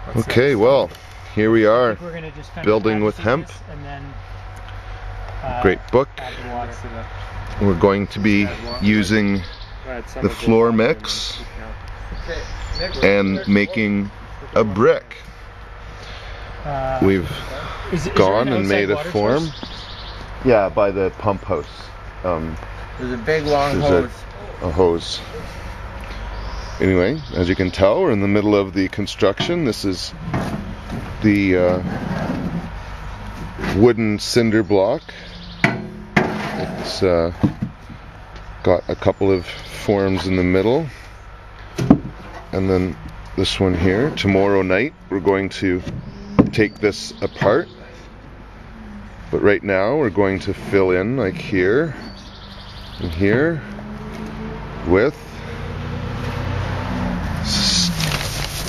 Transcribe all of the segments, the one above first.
Okay, well, here we are, building with hemp. And then, great book. We're going to be using the floor mix and making a brick. We've gone and made a form. Yeah, by the pump house. There's a big long hose. A hose. Anyway, as you can tell, we're in the middle of the construction. This is the wooden cinder block. It's got a couple of forms in the middle. And then this one here. Tomorrow night we're going to take this apart. But right now we're going to fill in like here and here with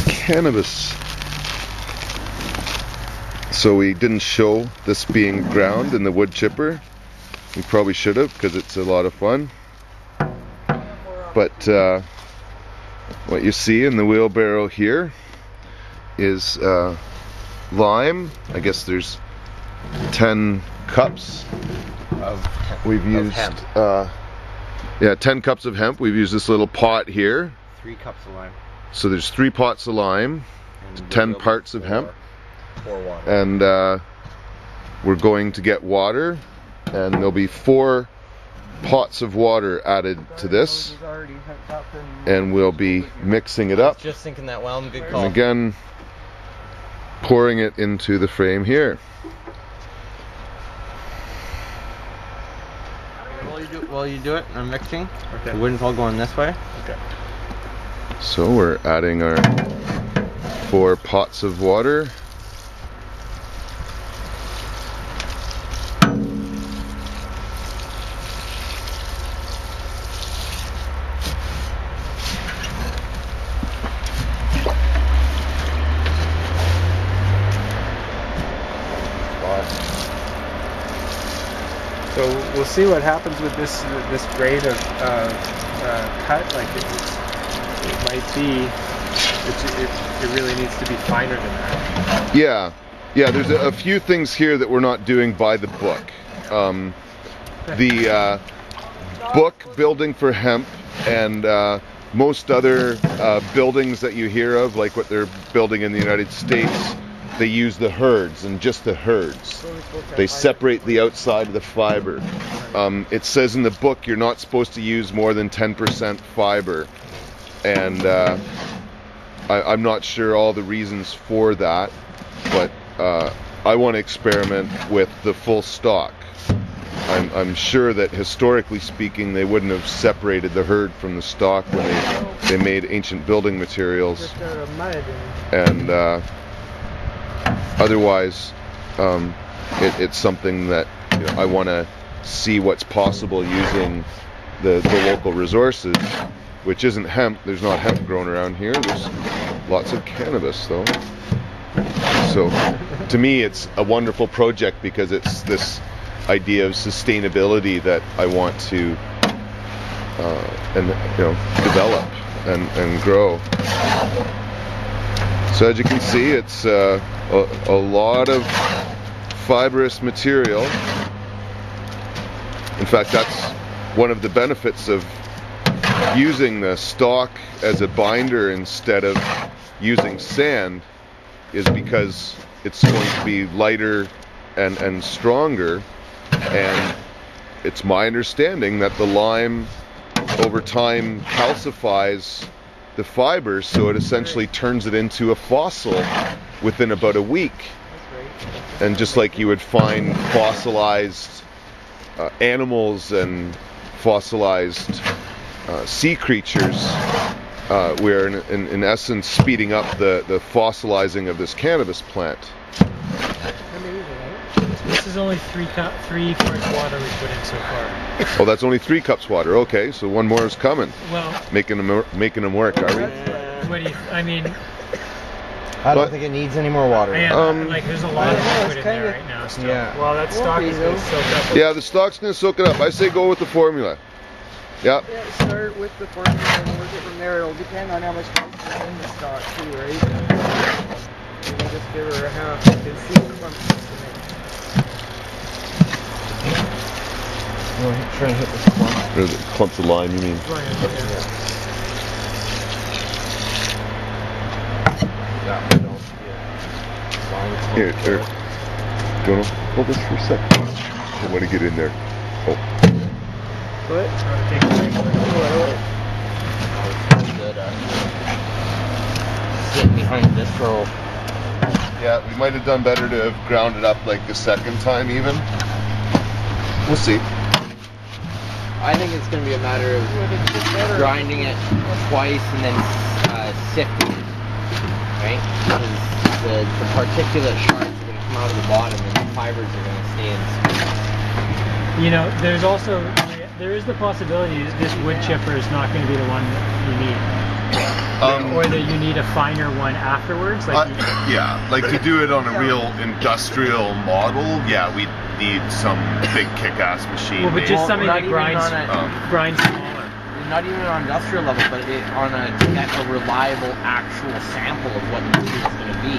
cannabis. So we didn't show this being ground in the wood chipper. We probably should have, because it's a lot of fun. But what you see in the wheelbarrow here is lime. I guess there's 10 cups we've used. Hemp. Yeah, 10 cups of hemp. We've used this little pot here. 3 cups of lime. So there's 3 pots of lime, And 10 parts of hemp, 4 water. and we're going to get water, and there'll be 4 pots of water added to this, and we'll be mixing it up. Just thinking that, well, good call. And again, pouring it into the frame here. While you do it, I'm mixing. Okay. The wooden's all going this way. Okay. So we're adding our 4 pots of water. So we'll see what happens with this grade of cut. Like it might be, it really needs to be finer than that. Yeah, there's a few things here that we're not doing by the book. The book building for hemp and most other buildings that you hear of, like what they're building in the United States, they use the herds, and just the herds. They separate the outside of the fiber. It says in the book you're not supposed to use more than 10% fiber, and I'm not sure all the reasons for that, but I want to experiment with the full stalk. I'm sure that historically speaking they wouldn't have separated the herd from the stalk when they made ancient building materials, and otherwise it's something that, you know, I want to see what's possible using the local resources, which isn't hemp. There's not hemp grown around here. There's lots of cannabis though. So to me it's a wonderful project because it's this idea of sustainability that I want to develop and grow. So as you can see, it's a lot of fibrous material. In fact, that's one of the benefits of using the stalk as a binder instead of using sand, is because it's going to be lighter and stronger. And it's my understanding that the lime over time calcifies the fibers, so it essentially turns it into a fossil within about a week. And just like you would find fossilized animals and fossilized sea creatures, we're in essence speeding up the fossilizing of this cannabis plant. This is only 3 cups water we put in so far. Oh, that's only 3 cups water. Okay, so one more is coming. Well, making them work, are we? What do you? I mean, I don't think it needs any more water. Yeah, like there's a lot of liquid in there right now. Still. Yeah. Well, that stock is going to soak up. Yeah, the stock's going to soak it up. I say go with the formula. Yeah. Yeah, start with the formula and work it from there. It'll depend on how much moisture is in the stock too, right? Just give her a half. You can see the clumps. Try and hit this clump. Or the clumps of lime, you mean? Here, do you want to hold this for a sec? I want to get in there. Oh. What? Sitting behind this row. Yeah, we might have done better to have ground it up like the second time even. We'll see. I think it's going to be a matter of grinding it twice and then sifting it, right? Because the particulate shards are going to come out of the bottom and the fibers are going to stay in. You know, there is the possibility that this wood chipper is not going to be the one that you need. Or that you need a finer one afterwards. Like like to do it on a real industrial model, yeah, we need some big kick-ass machine. Well, but just something that grinds smaller. Not even on industrial level, but to get a reliable actual sample of what the material is going to be,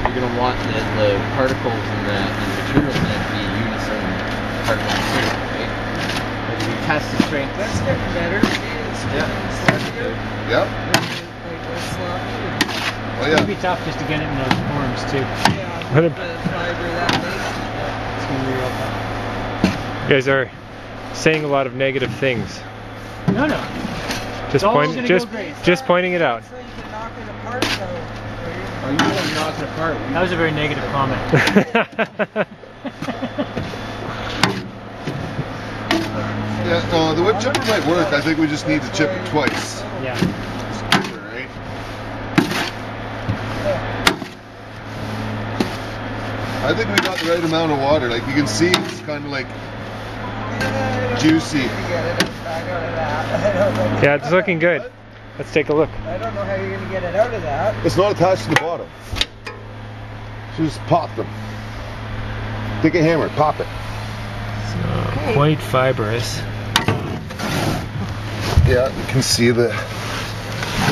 you're going to want the particles and the materials in it to be unison particle material, right? If you test the strength, That's getting better. Yeah. Oh, yeah. It'd be tough just to get it in those forms too. Yeah, the fiber that big. It's gonna be real tough. You guys are saying a lot of negative things. No. Just just pointing it out. So you can knock it apart though. you can knock it apart. That was a very negative comment. Yeah, no, the wood chipper might work. I think we just need to chip it twice. Yeah. Right? I think we got the right amount of water. Like you can see, it's kind of like juicy. Yeah, it's looking good. Let's take a look. I don't know how you're going to get it out of that. It's not attached to the bottom. So just pop them. Take a hammer, pop it. Quite fibrous. Yeah, you can see the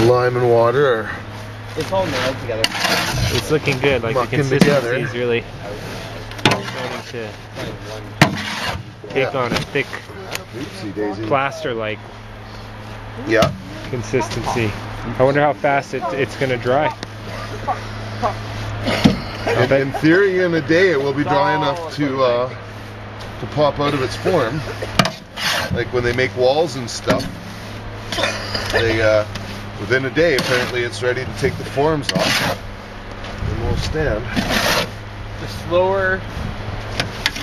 lime and water are It's all nailed together. It's looking good. Like the mucking consistency together. is really starting to take on a thick Oopsie daisy. plaster-like Yeah. consistency. I wonder how fast it's going to dry. In theory, in a day, it will be dry enough to pop out of its form. Like when they make walls and stuff, they within a day, apparently, it's ready to take the forms off and will stand. The slower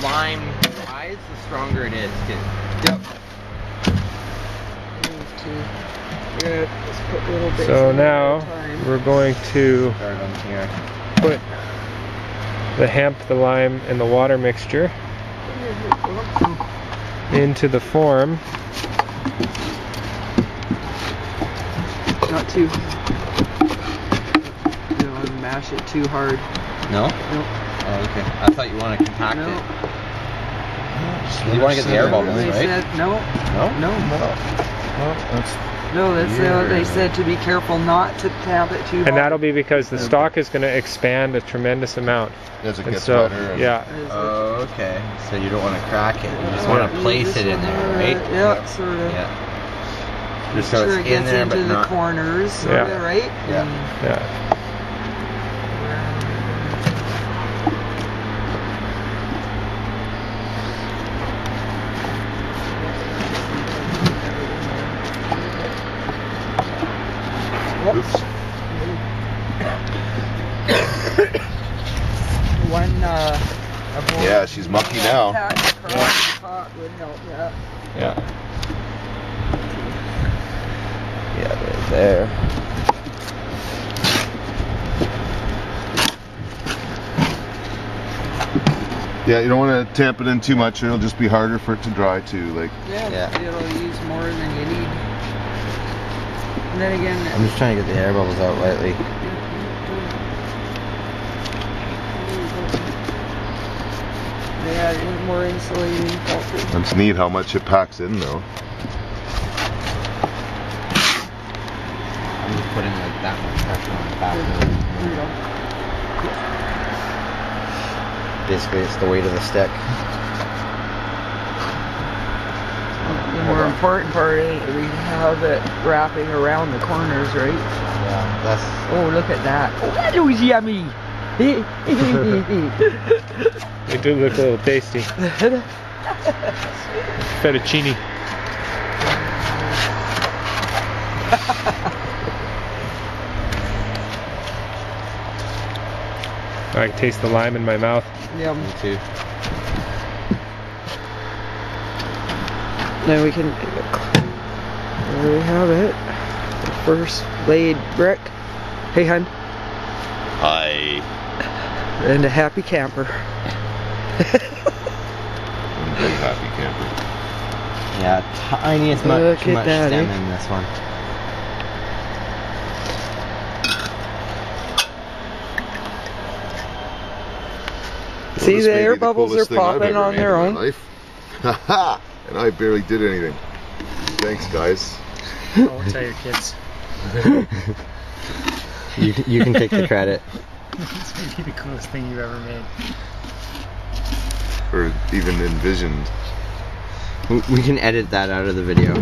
lime dries, the stronger it is too. Yep. So now we're going to Start on here. put the hemp, the lime, and the water mixture into the form. Not too. You don't want to mash it too hard. No? Nope. Oh, okay. I thought you want to compact it. You want to get the air bubbles, They right? said no. No? No, that's what they said, to be careful not to tap it too hard. And that'll be because the stock is going to expand a tremendous amount. As it And gets so, better. yeah. Oh, okay. So you don't want to crack it. You just want to place it in there, right? Yeah, sort of. Yeah. Make Just so sure it's it in gets there, into but the not. corners, sort Yeah. of, right? Yeah. Yeah. Oops. One, Yeah, she's mucky now. Pot would help, yeah. Yeah. Yeah, there. Yeah, you don't want to tamp it in too much, or it'll just be harder for it to dry too. Like. Yeah, it'll use more than you need. And then again, I'm just trying to get the air bubbles out lightly. yeah, more insulating filter. It's neat how much it packs in, though. I'm just putting like that much pressure on the back. Basically, it's the weight of the stick. The more important part is we have it wrapping around the corners, right? Yeah, that's. Oh, look at that. Oh, that was yummy. They do look a little tasty. Fettuccine. I can taste the lime in my mouth. Yum. Me too. Now we can. There we have it. The first laid brick. Hey, hun. Hi. And a happy camper. I'm a very happy camper. Yeah, tiniest much Look too at much that, stem eh? in this one. See, Well, this the may air be bubbles coolest are thing I've popping ever on made their in my own. life. Haha! And I barely did anything. Thanks, guys. I'll tell your kids. You can take the credit. This may be the coolest thing you've ever made. Or even envisioned. We can edit that out of the video.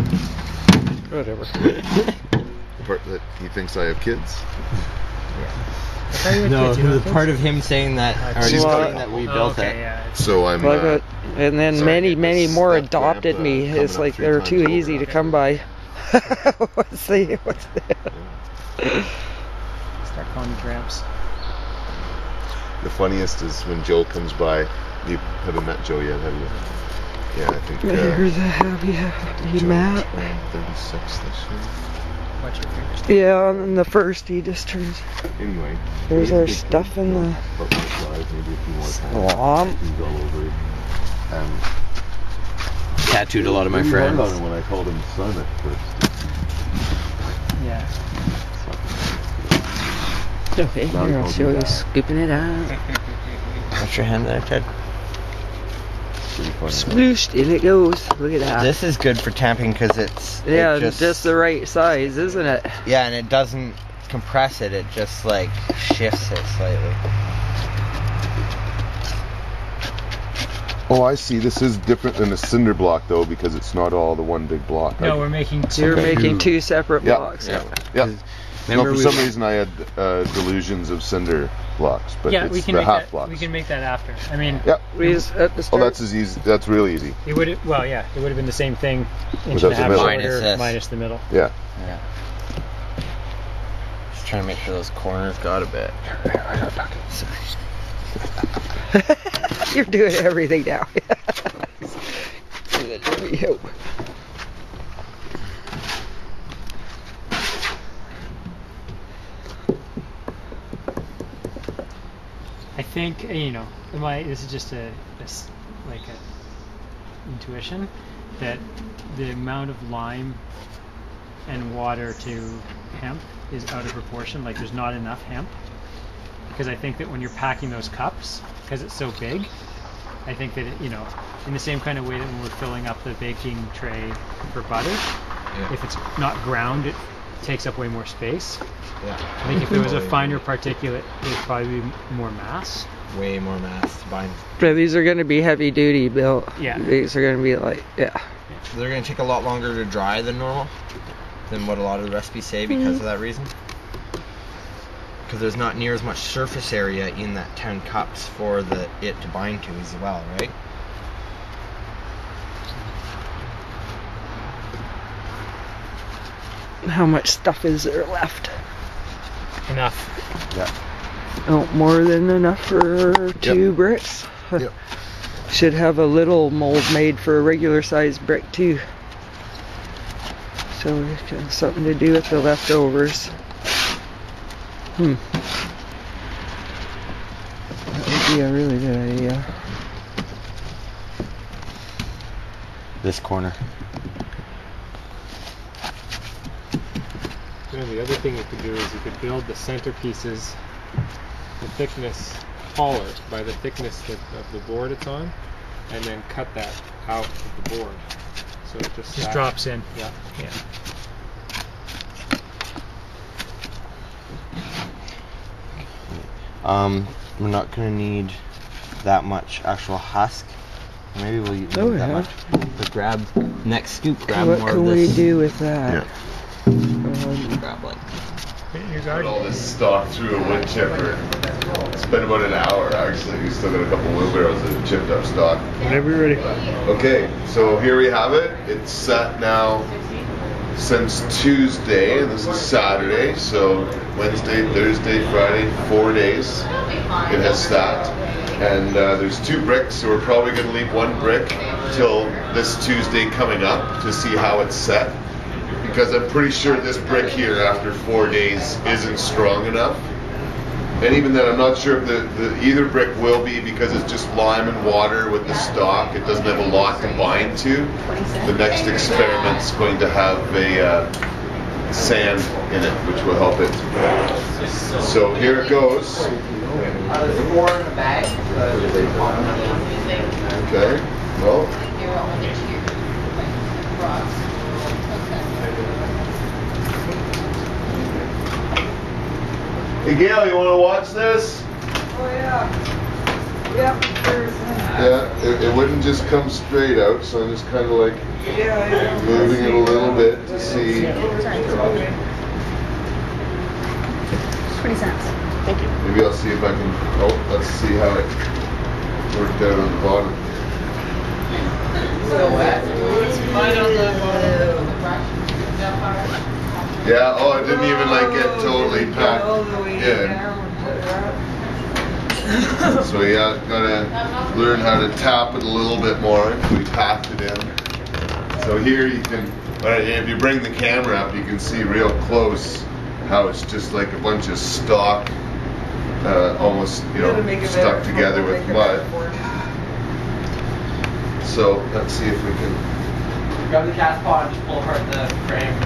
Whatever. The part that he thinks I have kids. No, the part of him saying that, or She's saying got that we it. built it. Yeah. So I'm. Well, I got, and then sorry, many this more step adopted ramp, me. coming It's up like 3 they're times too over, easy to actually. come by. What's that? Start calling them tramps. The funniest is when Joe comes by. You haven't met Joe yet, have you? Yeah, I think. Here's a happy Joe Matt. turned 36 this year. Watch your fingers. Yeah, and the first he just turns. Anyway. There's maybe our we could stuff in go the up my drive, maybe a few more times. swamp. He's all over it. Tattooed a lot of my Really friends. hard on him when I called him son at first. Yeah. Okay, Now he here I'll calls show me you Dad. scooping it out. What's your hand there, Ted? Pretty funny. Splooshed, in it goes. Look at that. This is good for tamping because it's Yeah, it just the right size, isn't it? yeah, and it doesn't compress it. It just like shifts it slightly. Oh, I see. This is different than a cinder block, though, because it's not all the one big block. No, we're making two. You're making two separate Yeah. blocks. Yeah. Remember No, for we- some reason I had delusions of cinder blocks, but Yeah, it's we can the make half that. blocks. We can make that after. I mean, Yeah. We just at the Oh, start. that's as easy. That's really easy. it would. Well, yeah, it would have been the same thing. Inch Without and a the half middle. shorter, Minus this. minus the middle. Yeah. Yeah. Just trying to make sure those corners got a bit. You're doing everything now. There we go. I think this is just like a intuition that the amount of lime and water to hemp is out of proportion. Like there's not enough hemp, because I think that when you're packing those cups, because it's so big, I think that in the same kind of way that when we're filling up the baking tray for butter, if it's not ground, it takes up way more space. Yeah. I think if there was a finer particulate, there'd probably be more mass. Way more mass to bind. So these are going to be heavy duty, Bill. Yeah. These are going to be like, yeah. So they're going to take a lot longer to dry than normal, than what a lot of the recipes say because of that reason. Because there's not near as much surface area in that 10 cups for it to bind to as well, right? How much stuff is there left? Enough. Yeah. Oh, more than enough for two bricks. Yep. Should have a little mold made for a regular sized brick too. So it's got something to do with the leftovers. That would be a really good idea. This corner. The other thing you could do is you could build the centerpieces, the thickness taller by the thickness of the board it's on, and then cut that out of the board. So it just drops in. Yeah. Yeah. We're not gonna need that much actual husk. Maybe we'll use Oh, that yeah. much. But grab next scoop. Grab What more can of we this. do with that? Yeah. Grab like. Put all this stock through a wood chipper. It's been about an hour actually. We still got a couple wheelbarrows of chipped up stock. Whenever you're ready. Okay, so here we have it. It's sat now since Tuesday, and this is Saturday. So Wednesday, Thursday, Friday, 4 days it has sat. And there's 2 bricks, so we're probably going to leave 1 brick till this Tuesday coming up to see how it's set. Because I'm pretty sure this brick here after 4 days isn't strong enough. And even then, I'm not sure if the either brick will be, because it's just lime and water with the stock. It doesn't have a lot to bind to. The next experiment's going to have a sand in it, which will help it. So here it goes. There's 4 in the bag. Okay, well. Hey Gail, you want to watch this? Oh yeah. Yep. Yeah, it wouldn't just come straight out, so I'm just kind of like moving it a little bit to see. 20 cents. Thank you. Maybe I'll see if I can. Oh, let's see how it worked out on the bottom. So wet. Mine on the Yeah. Oh, it didn't even like get totally packed in. So yeah, gotta learn how to tap it a little bit more. We packed it in. So here you can, if you bring the camera up, you can see real close how it's just like a bunch of stock, almost stuck together with mud. So let's see if we can. Grab the cast pot and just pull apart the frame.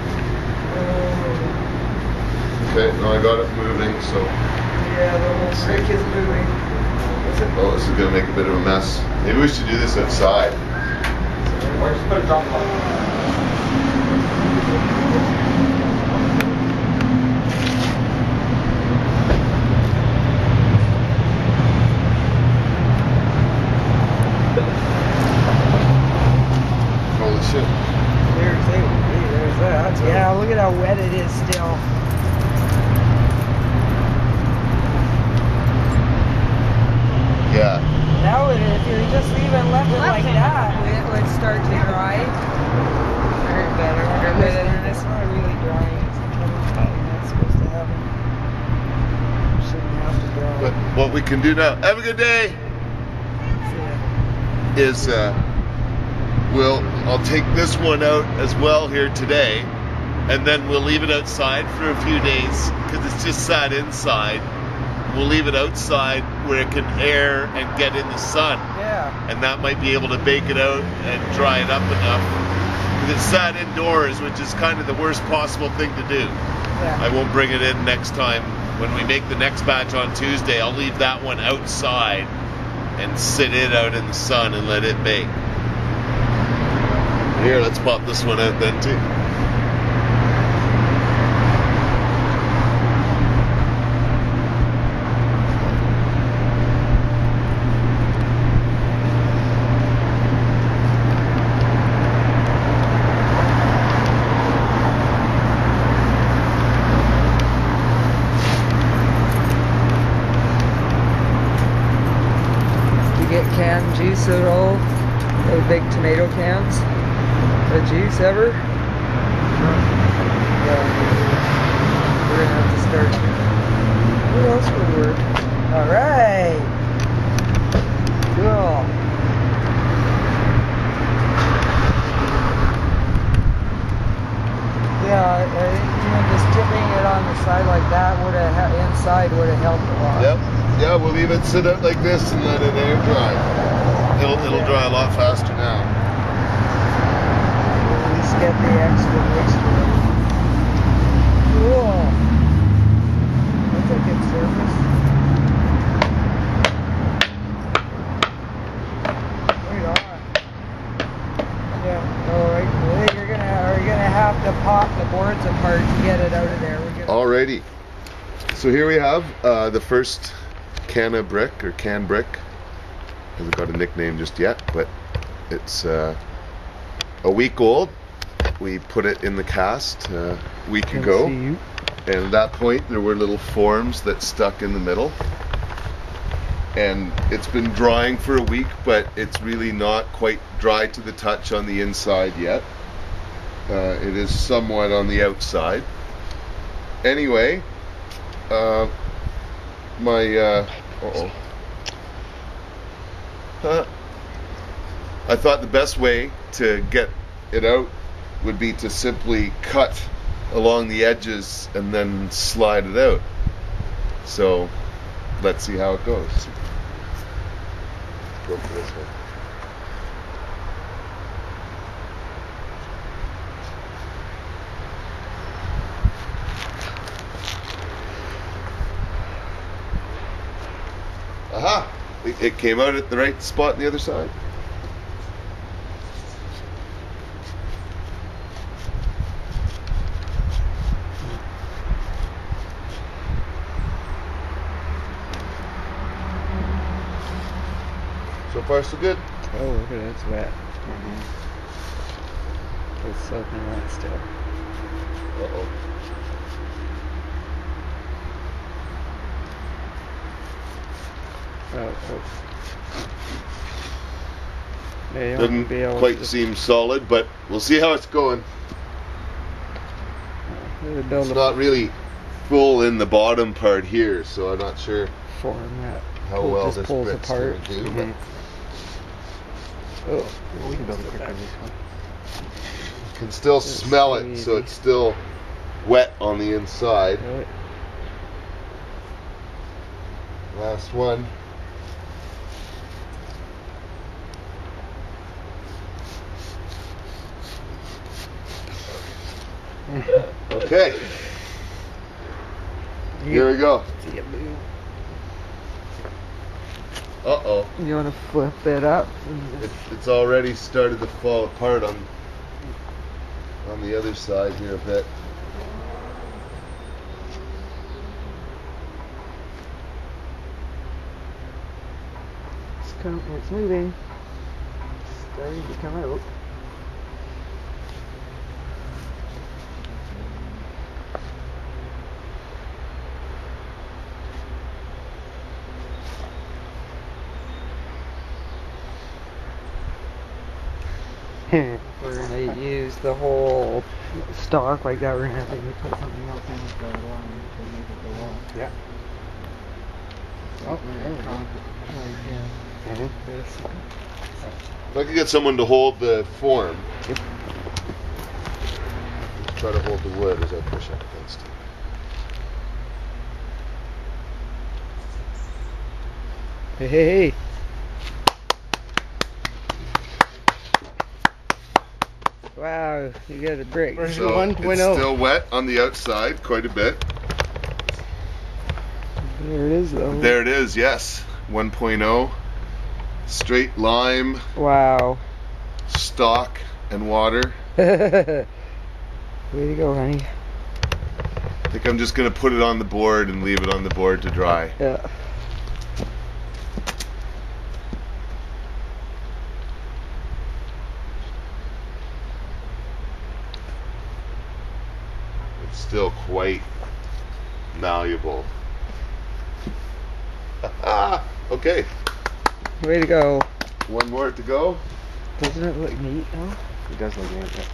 Okay, now I got it moving. So. Yeah, the whole brick is moving. Oh, this is gonna make a bit of a mess. Maybe we should do this outside. Or just put a drop on. Holy shit. There's that. Yeah, look at how wet it is still. Yeah. Now, if you just leave it left it like that, it would start to dry. Better. And it's not really drying. It's not supposed to happen. Shouldn't have to dry. But what we can do now, have a good day, is I'll take this one out as well here today, and then we'll leave it outside for a few days because it's just sat inside. We'll leave it outside where it can air and get in the sun. Yeah. And that might be able to bake it out and dry it up enough. Because it's sat indoors, which is kind of the worst possible thing to do. Yeah. I won't bring it in next time. When we make the next batch on Tuesday, I'll leave that one outside and sit it out in the sun and let it bake. Here, let's pop this one out then too. Get canned juice at all? Those big tomato cans? The juice ever? Yeah. We're gonna have to start. What else would work? Alright! Cool. Yeah, I think just tipping it on the side like that would have inside would have helped a lot. Yep. Yeah, we'll leave it sit out like this and let it air dry. It'll dry a lot faster now. At least get the extra moisture. Cool. That's a good surface. Right on. Yeah. All right. Well, you're gonna have to pop the boards apart to get it out of there. Alrighty. So here we have the first Canna brick or can brick. Hasn't got a nickname just yet, but it's a week old. We put it in the cast a week ago, and at that point there were little forms that stuck in the middle. And it's been drying for a week, but it's really not quite dry to the touch on the inside yet. It is somewhat on the outside. Anyway, I thought the best way to get it out would be to simply cut along the edges and then slide it out. So let's see how it goes. Go for this one. Aha! It came out at the right spot on the other side. So far, so good. Oh, look at it, it's wet. It's soaking wet still. Uh-oh. Oh. Yeah, Doesn't quite seem solid, but we'll see how it's going. It's not really full in the bottom part here, so I'm not sure how well this bit's going to do. Oh, we can build a quick on this one. You can still smell it, so it's still wet on the inside. Last one. Okay. Here we go. Uh-oh. You want to flip it up? It's already started to fall apart on the other side here a bit. It's moving. It's starting to come out. We're going to use the whole stock like that. We're going to have to put something else in with the line to make it go off. Yeah. Oh, there we go. If I could get someone to hold the form. Try to hold the wood as I push up against it. Hey. Wow, you got a brick. So 1.0. It's still wet on the outside quite a bit. There it is though. There it is, yes. 1.0. Straight lime. Wow. Stock and water. Way to go, honey. I think I'm just going to put it on the board and leave it on the board to dry. Yeah. It's still quite malleable. Okay. Way to go. One more to go. Doesn't it look neat though? It does look neat.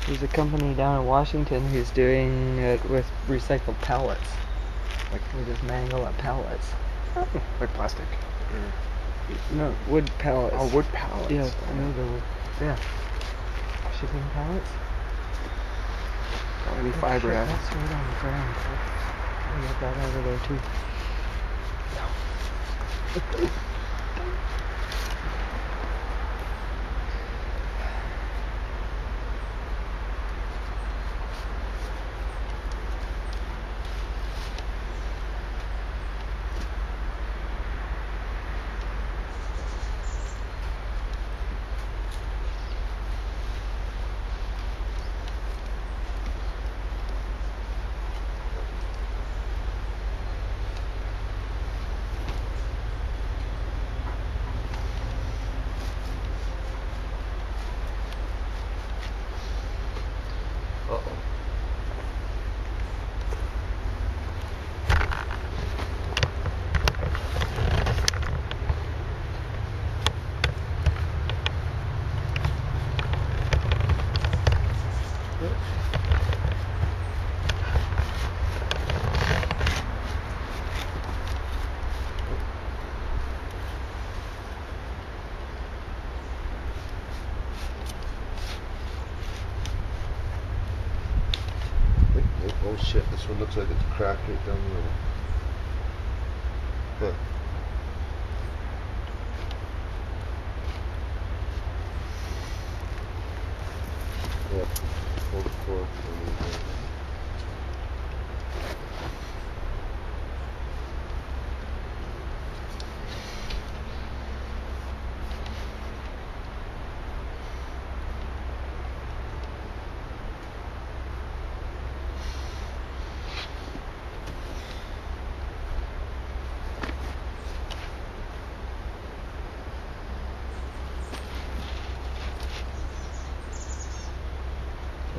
There's a company down in Washington who's doing it with recycled pellets. Like we just mangle up pellets. Like plastic? No, wood pellets. Oh, wood pallets. Yeah, I know the wood. Yeah. Shipping pallets? Got any fiber Shit, at it? that's right on the ground. I got that over there too. Oh shit, this one looks like it's cracked right down the middle. Huh. Yeah. Hold it for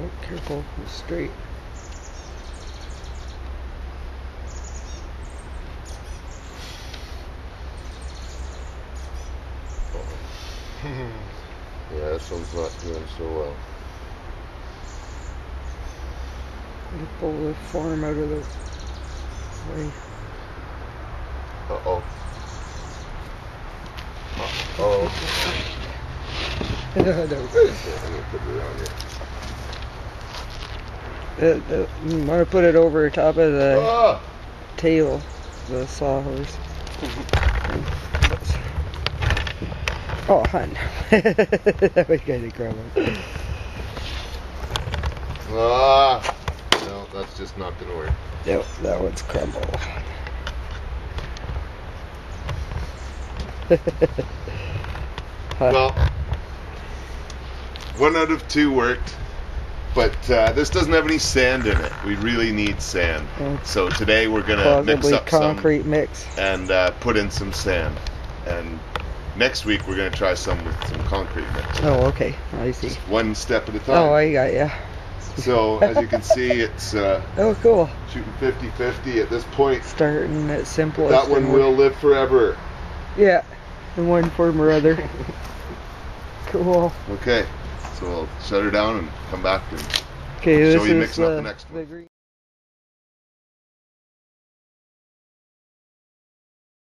Oh, careful, it's straight. Yeah, this one's not doing so well. You pull the form out of the way. Uh-oh. Uh-oh. No. I'm gonna put it around here. You want to put it over top of the Ah! tail, the sawhorse. Oh, hun. That was kind of crumbled. Ah! No, that's just not gonna work. Yep, that one's crumbled. Well, 1 out of 2 worked, but this doesn't have any sand in it. We really need sand. So today we're gonna mix Possibly up some concrete mix. and put in some sand. And next week we're gonna try some with some concrete mix. Oh, okay. I see. Just one step at a time. Oh, I got ya. So as you can see, it's Oh, cool. shooting 50-50 at this point. Starting at simplest. That one and will live forever. Yeah, in one form or other. Cool. Okay, so we'll shut her down and come back and Okay, show this you is mixing up the next one. green.